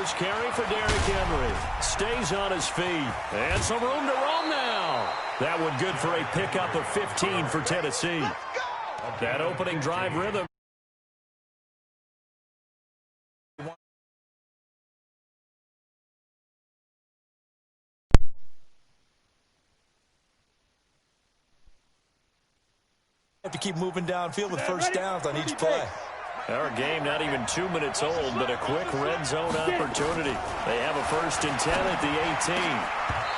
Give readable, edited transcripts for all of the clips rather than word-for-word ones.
first carry for Derrick Henry. Stays on his feet. And some room to roam now. That one good for a pickup of 15 for Tennessee. That opening drive rhythm. Have to keep moving downfield with first downs on each play. Our game not even 2 minutes old, but a quick red zone opportunity. They have a 1st and 10 at the 18.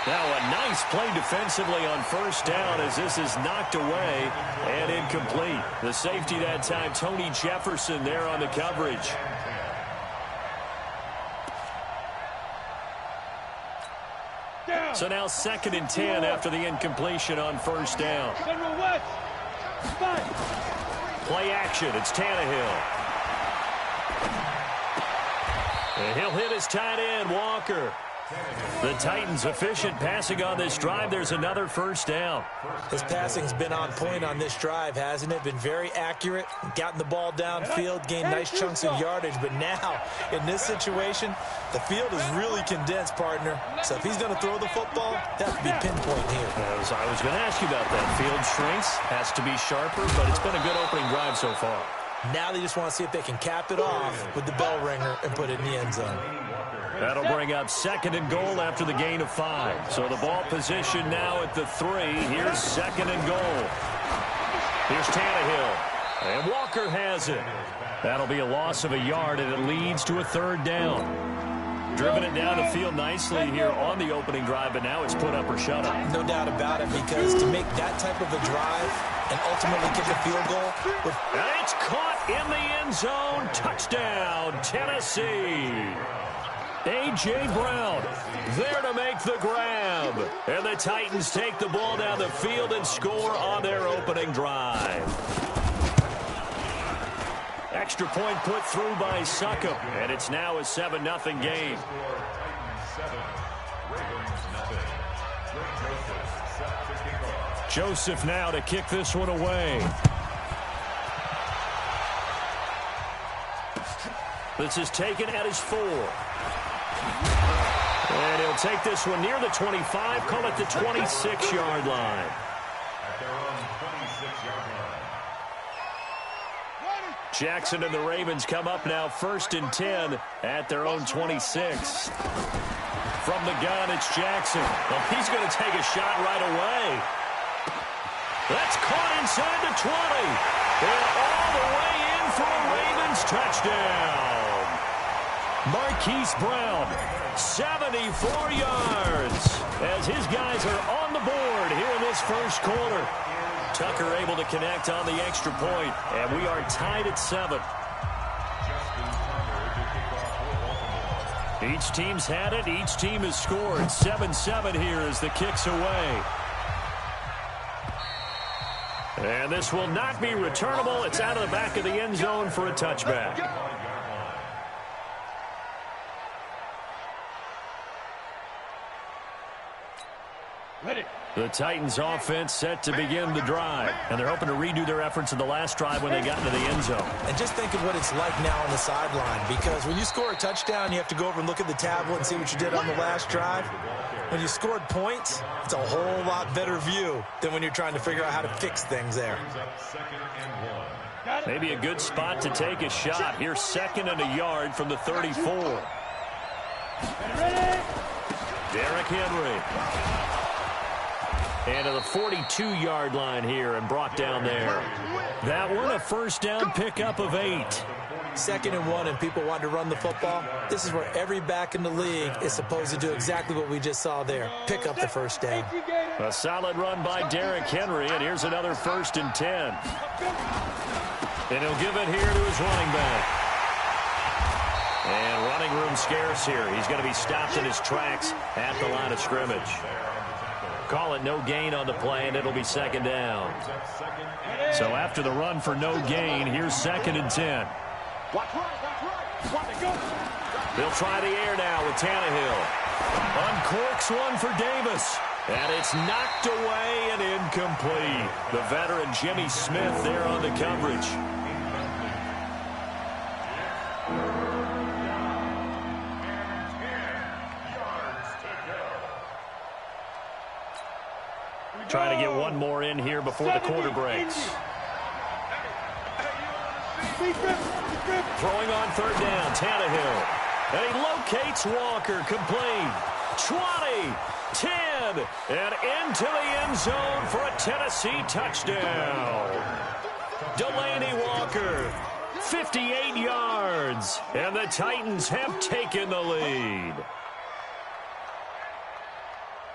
Now a nice play defensively on first down as this is knocked away and incomplete. The safety that time, Tony Jefferson, there on the coverage. So now 2nd and 10 after the incompletion on first down. Play action. It's Tannehill. And he'll hit his tight end, Walker. The Titans efficient passing on this drive. There's another first down. His passing's been on point on this drive, hasn't it? Been very accurate. Gotten the ball downfield, gained nice chunks of yardage. But now, in this situation, the field is really condensed, partner. So if he's going to throw the football, that has to be pinpoint here. I was going to ask you about that. Field shrinks, has to be sharper, but it's been a good opening drive so far. Now they just want to see if they can cap it off with the bell ringer and put it in the end zone. That'll bring up 2nd and goal after the gain of 5. So the ball position now at the 3. Here's 2nd and goal. Here's Tannehill. And Walker has it. That'll be a loss of a yard, and it leads to a 3rd down. Driven it down the field nicely here on the opening drive, but now it's put up or shut up. No doubt about it, because to make that type of a drive and ultimately kick a field goal. And it's caught in the end zone. Touchdown, Tennessee. A.J. Brown there to make the grab. And the Titans take the ball down the field and score on their opening drive. Extra point put through by Succop. And it's now a 7-0 game. Joseph now to kick this one away. This is taken at his 4. And he'll take this one near the 25, call it the 26-yard line. Jackson and the Ravens come up now 1st and 10 at their own 26. From the gun, it's Jackson. Well, he's going to take a shot right away. That's caught inside the 20. And all the way in for a Ravens touchdown. Marquise Brown, 74 yards, as his guys are on the board here in this first quarter. Tucker able to connect on the extra point, and we are tied at 7. Each team's had it. Each team has scored. 7-7 here as the kick's away. And this will not be returnable. It's out of the back of the end zone for a touchback. The Titans offense set to begin the drive. And they're hoping to redo their efforts in the last drive when they got into the end zone. And just think of what it's like now on the sideline. Because when you score a touchdown, you have to go over and look at the tablet and see what you did on the last drive. When you scored points, it's a whole lot better view than when you're trying to figure out how to fix things there. Maybe a good spot to take a shot. Here's 2nd and a yard from the 34. Derrick Henry. And to the 42-yard line here and brought down there. That one a first down pickup of 8. 2nd and 1 and people want to run the football. This is where every back in the league is supposed to do exactly what we just saw there. Pick up the first down. A solid run by Derrick Henry, and here's another 1st and 10. And he'll give it here to his running back. And running room scarce here. He's going to be stopped in his tracks at the line of scrimmage. Call it no gain on the play, and it'll be 2nd down. So after the run for no gain, here's 2nd and 10. They'll try the air now with Tannehill. Uncorks one for Davis. And it's knocked away and incomplete. The veteran Jimmy Smith there on the coverage. trying to get one more in here before the quarter breaks. Throwing on third down, Tannehill. And he locates Walker, complete. 20, 10, and into the end zone for a Tennessee touchdown. Delaney Walker, 58 yards, and the Titans have taken the lead.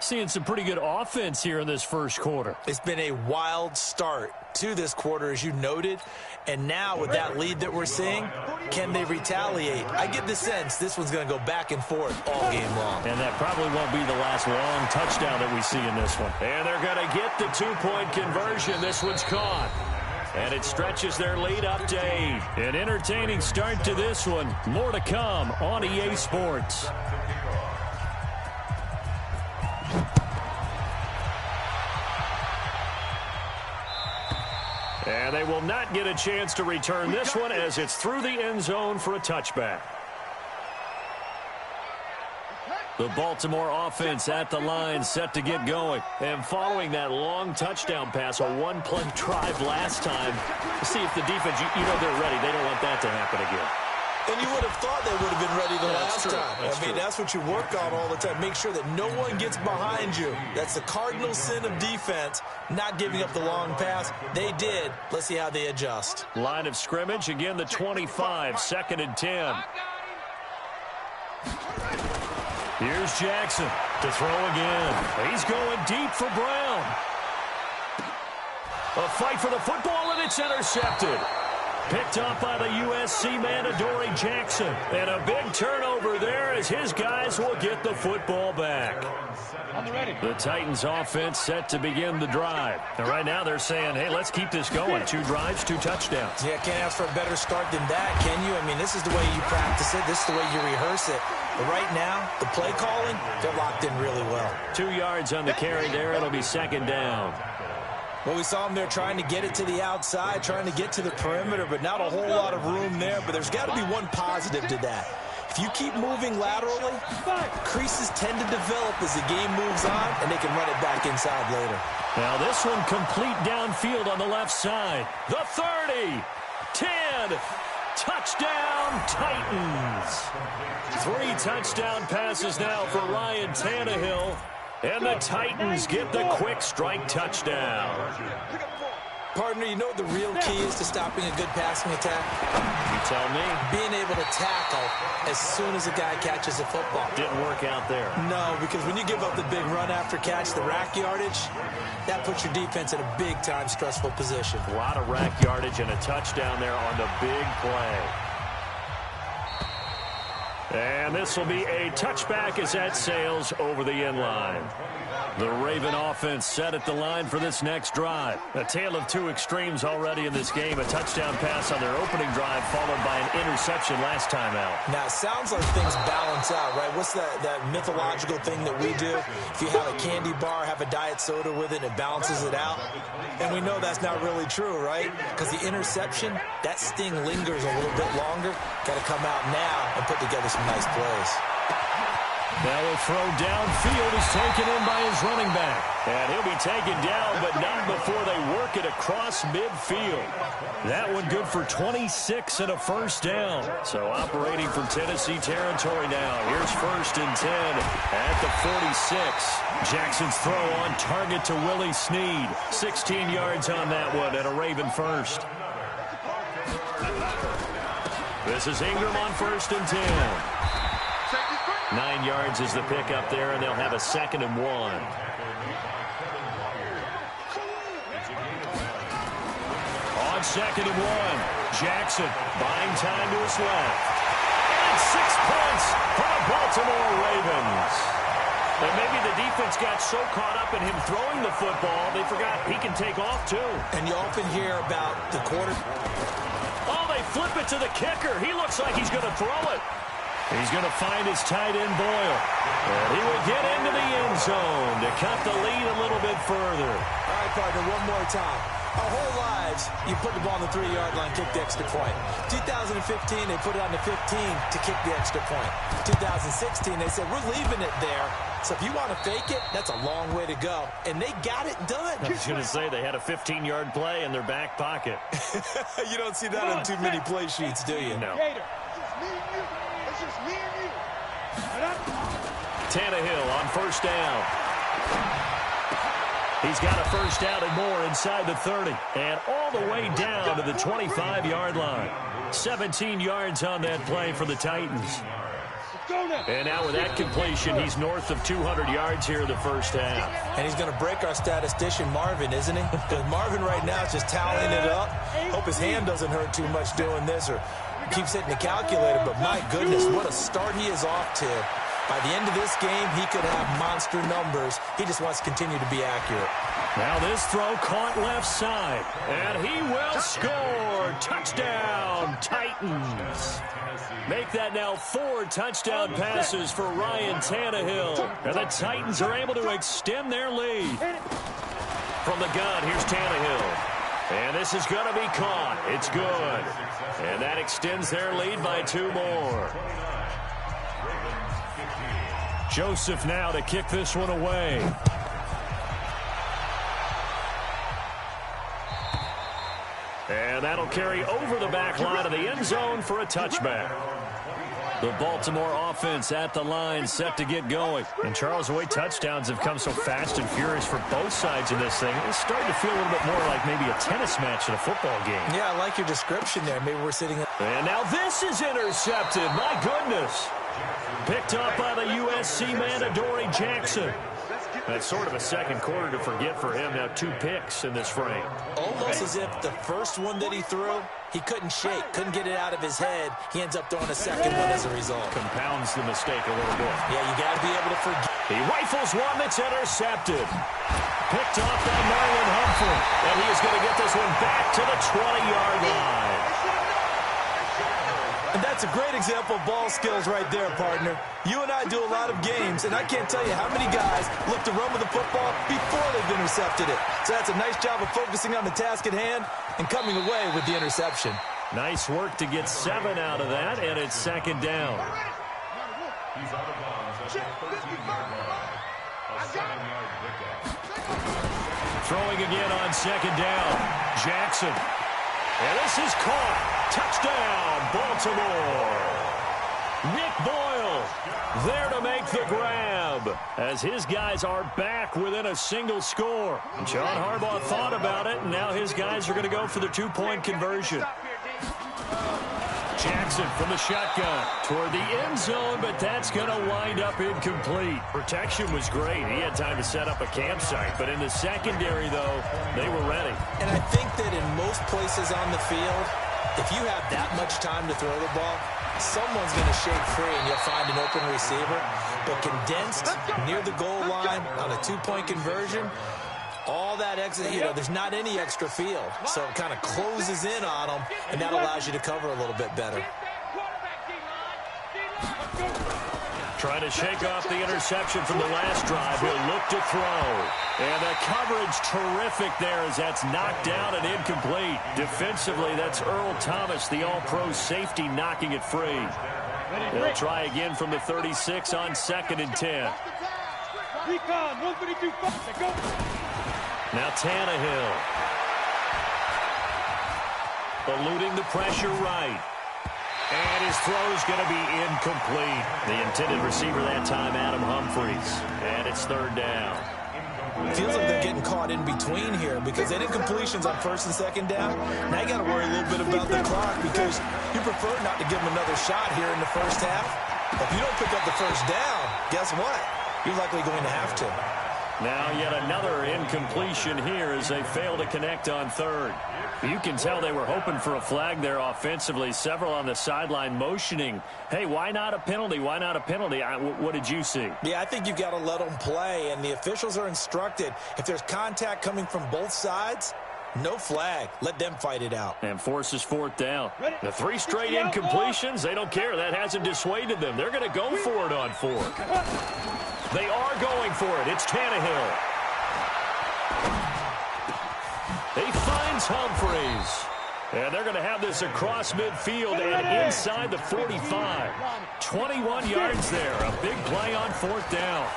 Seeing some pretty good offense here in this first quarter. It's been a wild start to this quarter, as you noted. And now with that lead that we're seeing, can they retaliate? I get the sense this one's going to go back and forth all game long. And that probably won't be the last long touchdown that we see in this one. And they're going to get the two-point conversion. This one's caught. And it stretches their lead up to 8. An entertaining start to this one. More to come on EA Sports. And they will not get a chance to return this one as it's through the end zone for a touchback. The Baltimore offense at the line, set to get going. And following that long touchdown pass, a one-play drive last time, see if the defense, you know they're ready. They don't want that to happen again. And you would have thought they would have been ready the last time. That's what you work on all the time. Make sure that no one gets behind you. That's the cardinal sin of defense, not giving up the long pass. They did. Let's see how they adjust. Line of scrimmage, again the 25, 2nd and 10. Here's Jackson to throw again. He's going deep for Brown. A fight for the football, and it's intercepted. Picked up by the USC man, Adoree Jackson. And a big turnover there as his guys will get the football back. The Titans offense set to begin the drive. And right now they're saying, hey, let's keep this going. 2 drives, 2 touchdowns. Yeah, can't ask for a better start than that, can you? I mean, this is the way you practice it. This is the way you rehearse it. But right now, the play calling, they're locked in really well. 2 yards on the carry there. It'll be 2nd down. Well, we saw them there trying to get it to the outside, trying to get to the perimeter, but not a whole lot of room there. But there's got to be one positive to that. If you keep moving laterally, creases tend to develop as the game moves on, and they can run it back inside later. Now this one complete downfield on the left side. The 30, 10, touchdown Titans. 3 touchdown passes now for Ryan Tannehill. And the Titans get the quick strike touchdown. Partner, you know what the real key is to stopping a good passing attack? You tell me. Being able to tackle as soon as a guy catches a football. Didn't work out there. No, because when you give up the big run after catch, the rack yardage, that puts your defense in a big-time stressful position. A lot of rack yardage and a touchdown there on the big play. And this will be a touchback as that sails over the end line. The Raven offense set at the line for this next drive. A tale of 2 extremes already in this game. A touchdown pass on their opening drive followed by an interception last time out. Now, it sounds like things balance out, right? What's that mythological thing that we do? If you have a candy bar, have a diet soda with it, it balances it out. And we know that's not really true, right? Because the interception, that sting lingers a little bit longer. Got to come out now and put together some nice plays. Now a throw downfield is taken in by his running back. And he'll be taken down, but not before they work it across midfield. That one good for 26 and a first down. So operating from Tennessee territory now. Here's 1st and 10 at the 46. Jackson's throw on target to Willie Snead. 16 yards on that one and a Raven first. This is Ingram on 1st and 10. 9 yards is the pickup there, and they'll have a 2nd and 1. On 2nd and 1, Jackson buying time to his left. And 6 points for the Baltimore Ravens. And maybe the defense got so caught up in him throwing the football, they forgot he can take off too. And you often hear about the quarter. Oh, they flip it to the kicker. He looks like he's going to throw it. He's going to find his tight end, Boyle. And he will get into the end zone to cut the lead a little bit further. All right, partner, one more time. Our whole lives, you put the ball on the 3-yard line, kick the extra point. 2015, they put it on the 15 to kick the extra point. 2016, they said, we're leaving it there. So if you want to fake it, that's a long way to go. And they got it done. I was going to say they had a 15-yard play in their back pocket. You don't see that on too many play sheets, do you? No. Tannehill on first down. He's got a first down and more inside the 30. And all the way down to the 25-yard line. 17 yards on that play for the Titans. And now with that completion, he's north of 200 yards here in the first half. And he's going to break our statistician, Marvin, isn't he? Because Marvin right now is just tallying it up. Hope his hand doesn't hurt too much doing this or keeps hitting the calculator. But my goodness, what a start he is off to. By the end of this game, he could have monster numbers. He just wants to continue to be accurate. Now this throw caught left side. And he will score. Touchdown, Titans. Make that now 4 touchdown passes for Ryan Tannehill. And the Titans are able to extend their lead. From the gun, here's Tannehill. And this is going to be caught. It's good. And that extends their lead by 2 more. Joseph now to kick this one away. And that'll carry over the back line of the end zone for a touchback. The Baltimore offense at the line, set to get going. And Charles, the way touchdowns have come so fast and furious for both sides in this thing, it's starting to feel a little bit more like maybe a tennis match in a football game. Yeah, I like your description there. Maybe we're sitting... And now this is intercepted. My goodness. Picked up by the USC man, Adoree Jackson. That's sort of a second quarter to forget for him. Now 2 picks in this frame. Almost as if the first one that he threw, he couldn't shake, couldn't get it out of his head. He ends up throwing a second one as a result. Compounds the mistake a little bit. Yeah, you got to be able to forget. He rifles one that's intercepted. Picked off by Marlon Humphrey. And he is going to get this one back to the 20-yard line. And that's a great example of ball skills right there, partner. You and I do a lot of games, and I can't tell you how many guys look to run with the football before they've intercepted it. So that's a nice job of focusing on the task at hand and coming away with the interception. Nice work to get 7 out of that, and it's second down. Throwing again on second down. Jackson. And this is caught. Touchdown, Baltimore. Nick Boyle there to make the grab as his guys are back within a single score. John Harbaugh thought about it, and now his guys are going to go for the 2-point conversion. Jackson from the shotgun toward the end zone, but that's going to wind up incomplete. Protection was great. He had time to set up a campsite, but in the secondary, though, they were ready. And I think that in most places on the field, if you have that much time to throw the ball, someone's going to shake free and you'll find an open receiver. But condensed near the goal line on a 2-point conversion, all that extra, there's not any extra field. So it kind of closes in on them, and that allows you to cover a little bit better. Trying to shake off the interception from the last drive. He'll look to throw. And the coverage terrific there as that's knocked down and incomplete. Defensively, that's Earl Thomas, the all-pro safety, knocking it free. They'll try again from the 36 on 2nd and 10. Now Tannehill. Eluding the pressure right. And his throw is going to be incomplete. The intended receiver that time, Adam Humphries. And it's 3rd down. Feels like they're getting caught in between here because they did completions on 1st and 2nd down. Now you got to worry a little bit about the clock because you prefer not to give them another shot here in the first half. But if you don't pick up the 1st down, guess what? You're likely going to have to. Now yet another incompletion here as they fail to connect on 3rd. You can tell they were hoping for a flag there offensively. Several on the sideline motioning, hey, why not a penalty? Why not a penalty? What did you see? Yeah, I think you've got to let them play, and the officials are instructed. If there's contact coming from both sides, no flag. Let them fight it out. And forces 4th down. The 3 straight incompletions, they don't care. That hasn't dissuaded them. They're going to go for it on 4th. They are going for it. It's Tannehill. They find finds Humphreys. And they're going to have this across midfield and inside the 45. 21 yards there. A big play on fourth down.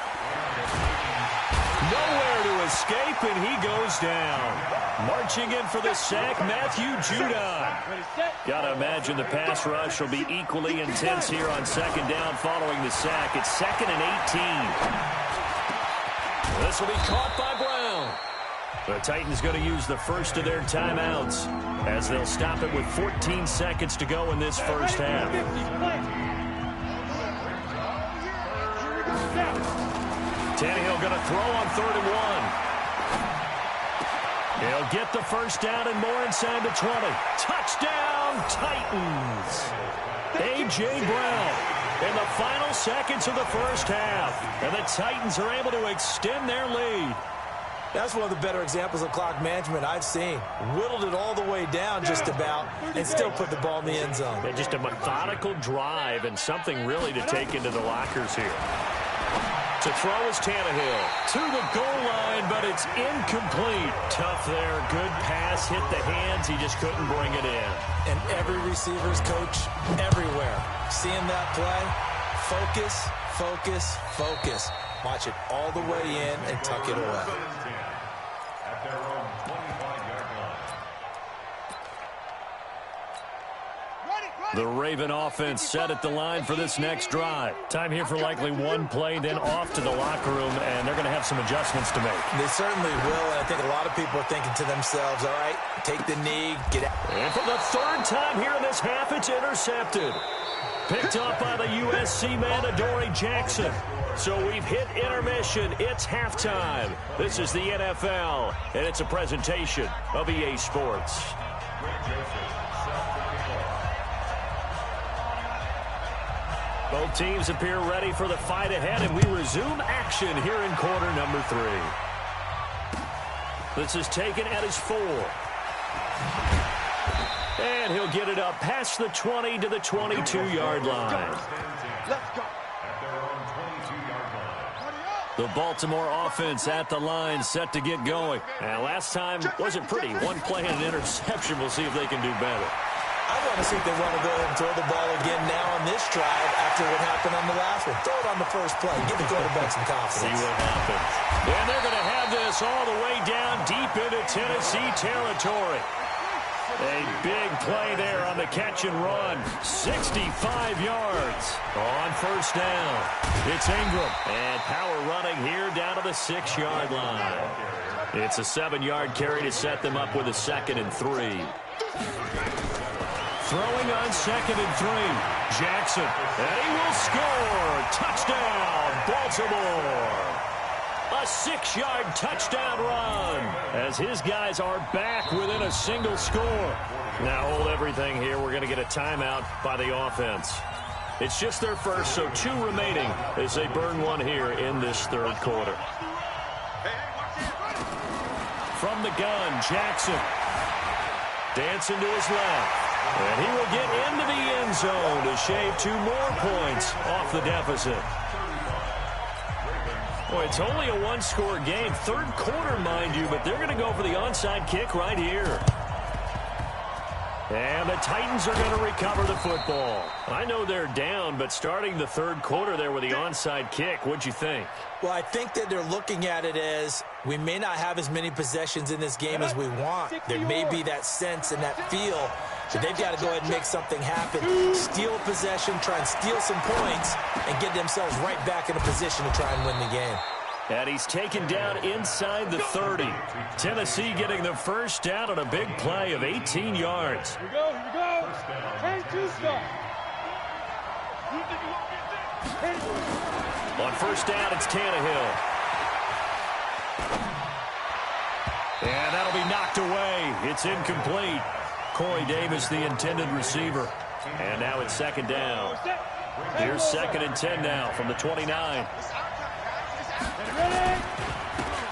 Nowhere to escape, and he goes down. Marching in for the sack, Matthew Judon. Got to imagine the pass rush will be equally intense here on second down following the sack. It's 2nd and 18. This will be caught by Brown. The Titans going to use the first of their timeouts as they'll stop it with 14 seconds to go in this first half. Tannehill going to throw on 3rd and 1. He'll get the first down and more inside the 20. Touchdown, Titans. A.J. Brown in the final seconds of the first half. And the Titans are able to extend their lead. That's one of the better examples of clock management I've seen. Whittled it all the way down just about and still put the ball in the end zone. Yeah, just a methodical drive and something really to take into the lockers here. To throw is Tannehill. To the goal line, but it's incomplete. Tough there. Good pass. Hit the hands. He just couldn't bring it in. And every receiver's coach everywhere. Seeing that play, focus, focus, focus. Watch it all the way in and tuck it away. The Raven offense set at the line for this next drive. Time here for likely one play, then off to the locker room, and they're going to have some adjustments to make. They certainly will, and I think a lot of people are thinking to themselves, all right, take the knee, get out. And for the third time here in this half, it's intercepted. Picked up by the USC man, Adoree Jackson. So we've hit intermission. It's halftime. This is the NFL, and it's a presentation of EA Sports. Both teams appear ready for the fight ahead, and we resume action here in quarter number 3. This is taken at his 4. And he'll get it up past the 20 to the 22-yard line. The Baltimore offense at the line, set to get going. And last time wasn't pretty. One play and an interception. We'll see if they can do better. I want to see if they want to go ahead and throw the ball again now on this drive after what happened on the last one. Throw it on the first play. Give the quarterback some confidence. See what happens. And they're going to have this all the way down deep into Tennessee territory. A big play there on the catch and run. 65 yards on first down. It's Ingram. And power running here down to the 6-yard line. It's a 7-yard carry to set them up with a 2nd and 3. Throwing on 2nd and 3. Jackson. And he will score. Touchdown, Baltimore. A 6-yard touchdown run as his guys are back within a single score. Now hold everything here. We're going to get a timeout by the offense. It's just their first, so 2 remaining as they burn one here in this third quarter. From the gun, Jackson. Dancing to his left. And he will get into the end zone to shave 2 more points off the deficit. Boy, it's only a 1-score game. Third quarter, mind you, but they're going to go for the onside kick right here. And the Titans are going to recover the football. I know they're down, but starting the third quarter there with the onside kick, what'd you think? Well, I think that they're looking at it as we may not have as many possessions in this game as we want. There may be that sense and that feel that they've got to go ahead and make something happen. Steal possession, try and steal some points, and get themselves right back in a position to try and win the game. And he's taken down inside the 30. Tennessee getting the first down on a big play of 18 yards. Here we go, here we go. 10-2 stop. On first down, it's Tannehill. And that'll be knocked away. It's incomplete. Corey Davis, the intended receiver. And now it's 2nd down. Here's 2nd and 10 now from the 29.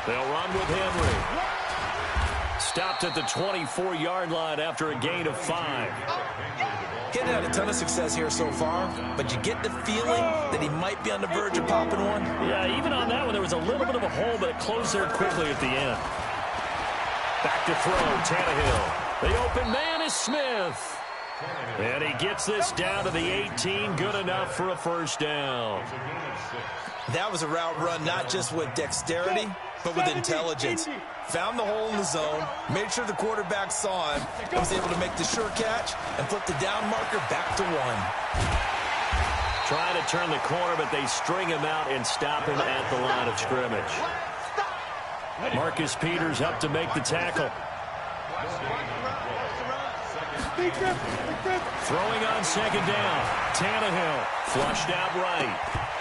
They'll run with Henry. Stopped at the 24-yard line after a gain of 5. Getting had a ton of success here so far, but you get the feeling that he might be on the verge of popping one. Yeah, even on that one, there was a little bit of a hole, but it closed there quickly at the end. Back to throw, Tannehill. The open man is Smith. And he gets this down to the 18, good enough for a first down. That was a route run not just with dexterity, but with intelligence. Found the hole in the zone, made sure the quarterback saw him, and was able to make the sure catch and flip the down marker back to 1. Trying to turn the corner, but they string him out and stop him at the line of scrimmage. Marcus Peters up to make the tackle. Throwing on second down. Tannehill flushed out right.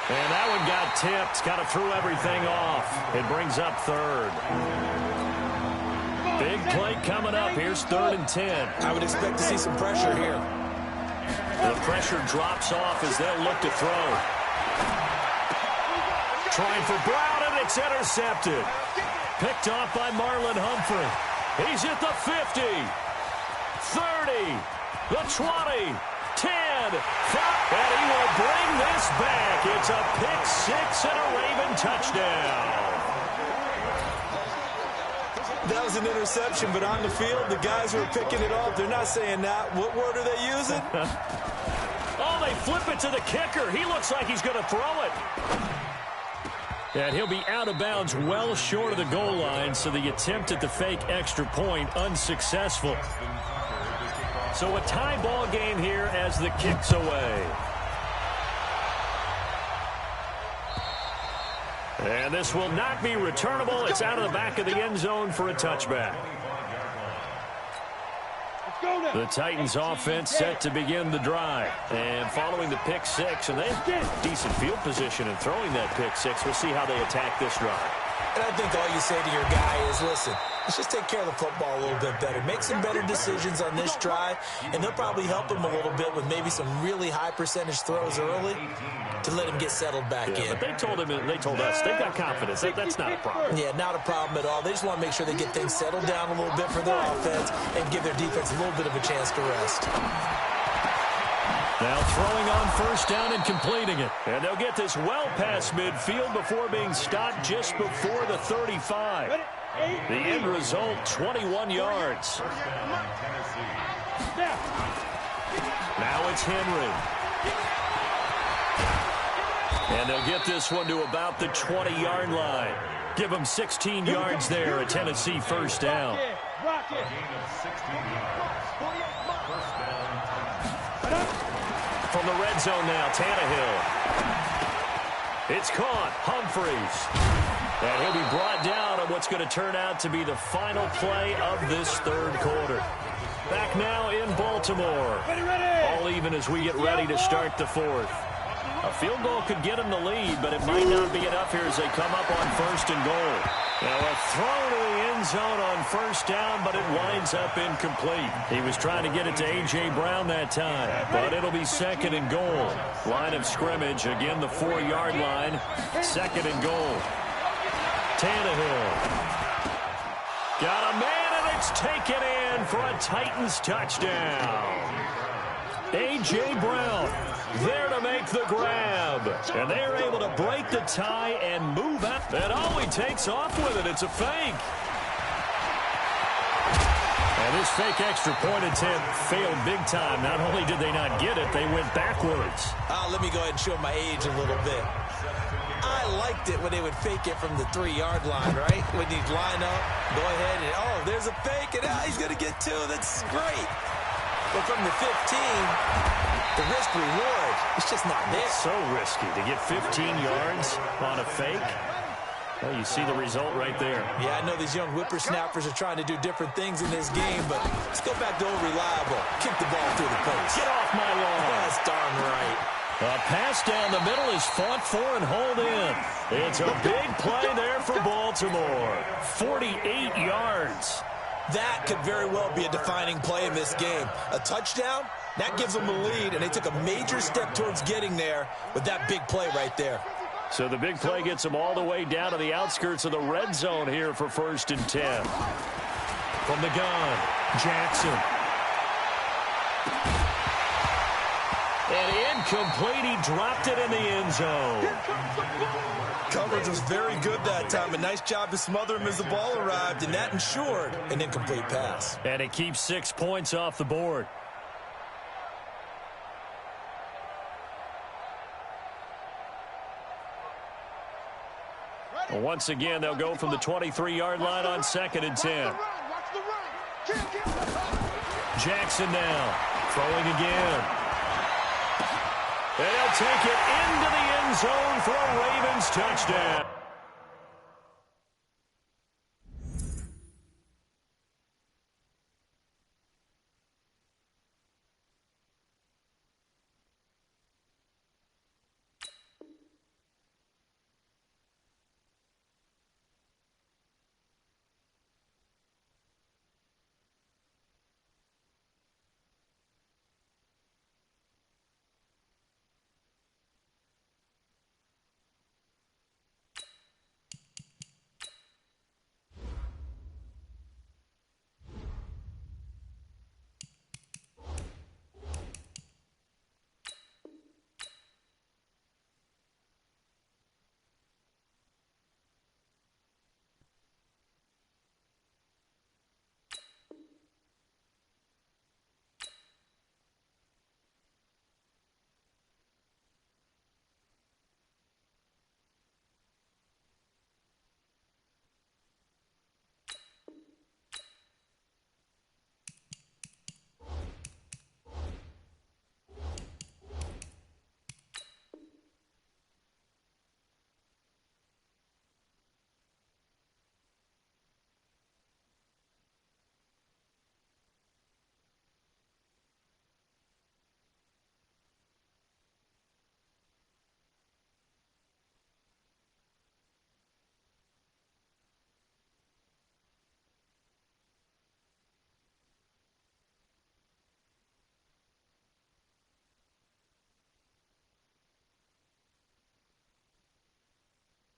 And that one got tipped. Kind of threw everything off. It brings up third. Big play coming up. Here's 3rd and 10. I would expect to see some pressure here. The pressure drops off as they'll look to throw. Trying for Brown, and it's intercepted. Picked off by Marlon Humphrey. He's at the 50. 30. The 20. 10. 5. And he will bring this back. It's a pick 6 and a Raven touchdown. That was an interception, but on the field, the guys who are picking it off, they're not saying that. What word are they using? Oh, they flip it to the kicker. He looks like he's going to throw it. And he'll be out of bounds well short of the goal line, so the attempt at the fake extra point unsuccessful. So a tie ball game here as the kick's away. And this will not be returnable. It's out of the back of the end zone for a touchback. The Titans offense set to begin the drive. And following the pick 6, and they have decent field position in throwing that pick 6. We'll see how they attack this drive. And I think all you say to your guy is, listen, let's just take care of the football a little bit better. Make some better decisions on this drive, and they'll probably help him a little bit with maybe some really high percentage throws early to let him get settled back in. But they told us they've got confidence. That's not a problem. Yeah, not a problem at all. They just want to make sure they get things settled down a little bit for their offense and give their defense a little bit of a chance to rest. Now throwing on first down and completing it. And they'll get this well past midfield before being stopped just before the 35. The end result, 21 yards. Now it's Henry. And they'll get this one to about the 20-yard line. Give them 16 yards there, a Tennessee first down. From the red zone now, Tannehill. It's caught. Humphreys. And he'll be brought down on what's going to turn out to be the final play of this third quarter. Back now in Baltimore. All even as we get ready to start the fourth. A field goal could get him the lead, but it might not be enough here as they come up on 1st and goal. Now a throw to the end zone on first down, but it winds up incomplete. He was trying to get it to A.J. Brown that time, but it'll be 2nd and goal. Line of scrimmage, again the 4-yard line. 2nd and goal. Tannehill. Got a man, and it's taken in for a Titans touchdown. A.J. Brown there to make the grab. And they're able to break the tie and move out. And all he takes off with it, it's a fake. And this fake extra point attempt failed big time. Not only did they not get it, they went backwards. Let me go ahead and show my age a little bit. I liked it when they would fake it from the 3-yard line, right? When you'd line up, go ahead and, oh, there's a fake, and he's going to get 2. That's great. But from the 15, the risk-reward, it's just not there. It's so risky to get 15 yards on a fake. Well, you see the result right there. Yeah, I know these young whippersnappers are trying to do different things in this game, but let's go back to old reliable. Kick the ball through the post. Get off my lawn. That's darn right. A pass down the middle is fought for and hauled in. It's a big play there for Baltimore. 48 yards. That could very well be a defining play in this game. A touchdown, that gives them the lead, and they took a major step towards getting there with that big play right there. So the big play gets them all the way down to the outskirts of the red zone here for 1st and 10. From the gun, Jackson. And incomplete. He dropped it in the end zone. Coverage was very good that time. A nice job to smother him as the ball arrived, and that ensured an incomplete pass. And it keeps 6 points off the board. Once again, they'll go from the 23-yard line on 2nd and 10. Jackson now, throwing again. And he'll take it into the end zone for a Ravens touchdown.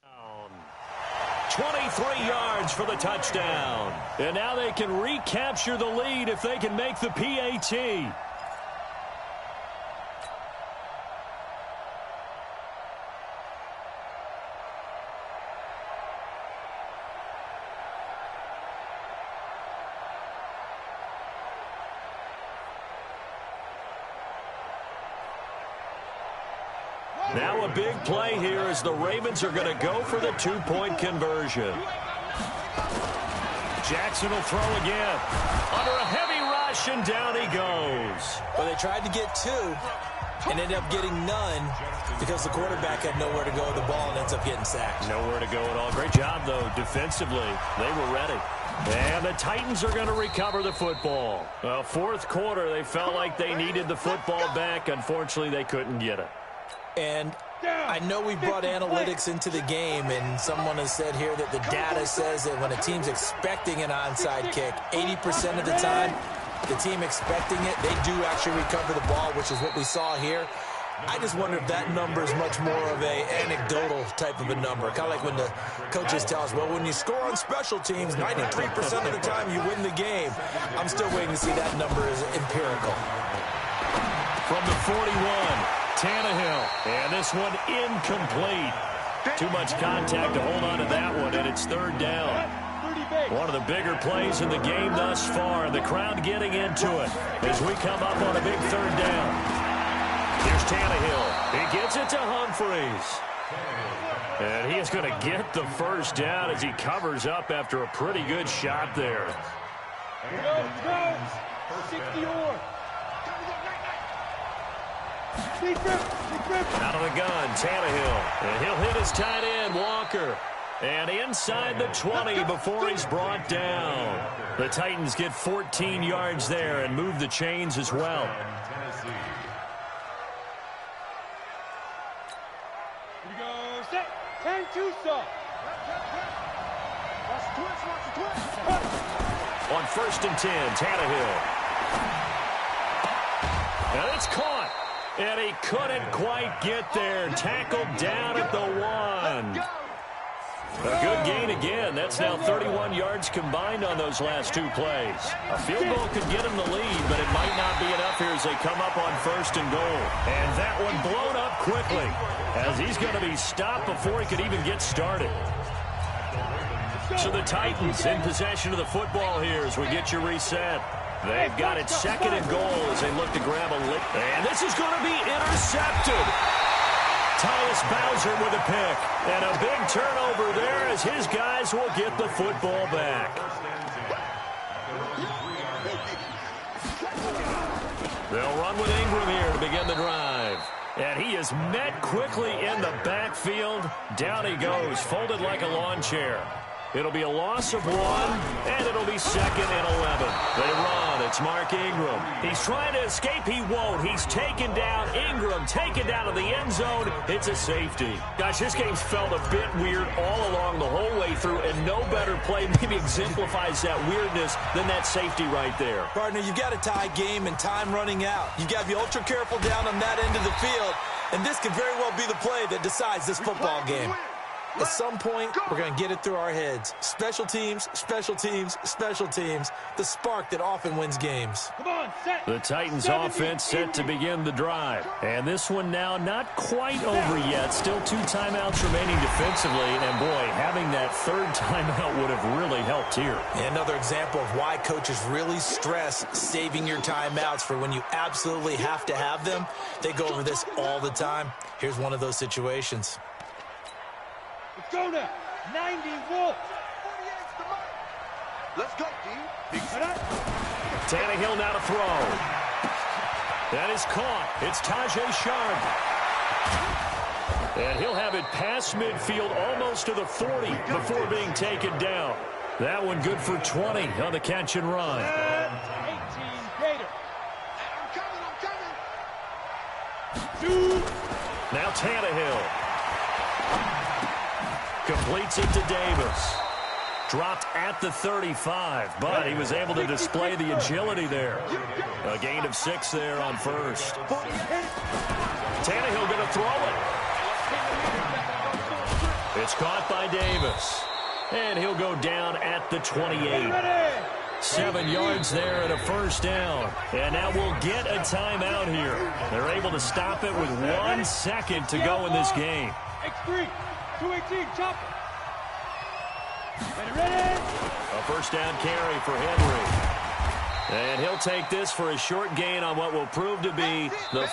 Down. 23 yards for the touchdown. And now they can recapture the lead if they can make the PAT. Now a big play here as the Ravens are going to go for the two-point conversion. Jackson will throw again. Under a heavy rush, and down he goes. Well, they tried to get two and ended up getting none because the quarterback had nowhere to go with the ball and ends up getting sacked. Nowhere to go at all. Great job, though, defensively. They were ready. And the Titans are going to recover the football. Fourth quarter, they felt like they needed the football back. Unfortunately, they couldn't get it. And I know we brought analytics into the game, and someone has said here that the data says that when a team's expecting an onside kick, 80% of the time, the team expecting it, they do actually recover the ball, which is what we saw here. I just wonder if that number is much more of a anecdotal type of a number. Kind of like when the coaches tell us, well, when you score on special teams, 93% of the time you win the game. I'm still waiting to see that number is empirical. From the 41. Tannehill, and this one incomplete. Too much contact to hold on to that one, and it's third down. One of the bigger plays in the game thus far, and the crowd getting into it as we come up on a big third down. Here's Tannehill. He gets it to Humphries. And he is going to get the first down as he covers up after a pretty good shot there. Go. 60-or. Out of the gun, Tannehill. And he'll hit his tight end, Walker. And inside the 20 before he's brought down. The Titans get 14 yards there and move the chains as well. Here we go. Set. 10-2, sir. On 1st and 10, Tannehill. And it's caught. And he couldn't quite get there. Tackled down at the 1. A good gain again. That's now 31 yards combined on those last two plays. A field goal could get him the lead, but it might not be enough here as they come up on 1st and goal. And that one blown up quickly as he's going to be stopped before he could even get started. So the Titans in possession of the football here as we get you reset. They've got it 2nd and goal as they look to grab a lick. And this is going to be intercepted. Tyus Bowser with a pick. And a big turnover there as his guys will get the football back. They'll run with Ingram here to begin the drive. And he is met quickly in the backfield. Down he goes, folded like a lawn chair. It'll be a loss of 1, and it'll be 2nd and 11. They run. It's Mark Ingram. He's trying to escape. He won't. He's taken down. Ingram taken down to the end zone. It's a safety. Gosh, this game's felt a bit weird all along the whole way through, and no better play maybe exemplifies that weirdness than that safety right there. Partner, you've got a tie game and time running out. You've got to be ultra careful down on that end of the field, and this could very well be the play that decides this football game. At some point, we're going to get it through our heads. Special teams, special teams, special teams. The spark that often wins games. Come on, set. The Titans offense set to begin the drive. And this one now not quite over yet. Still 2 timeouts remaining defensively. And, boy, having that 3rd timeout would have really helped here. Another example of why coaches really stress saving your timeouts for when you absolutely have to have them. They go over this all the time. Here's one of those situations. Let's go now. 90 volts. Let's go, D. Tannehill now to throw. That is caught. It's Tajay Sharp. And he'll have it past midfield almost to the 40 before being taken down. That one good for 20 on the catch and run. 18 Gator. I'm coming. Now Tannehill. Completes it to Davis. Dropped at the 35, but he was able to display the agility there. A gain of 6 there on 1st. Tannehill going to throw it. It's caught by Davis. And he'll go down at the 28. 7 yards there and a 1st down. And now we'll get a timeout here. They're able to stop it with 1 second to go in this game. X3. 218, chop. Ready. A 1st down carry for Henry. And he'll take this for a short gain on what will prove to be the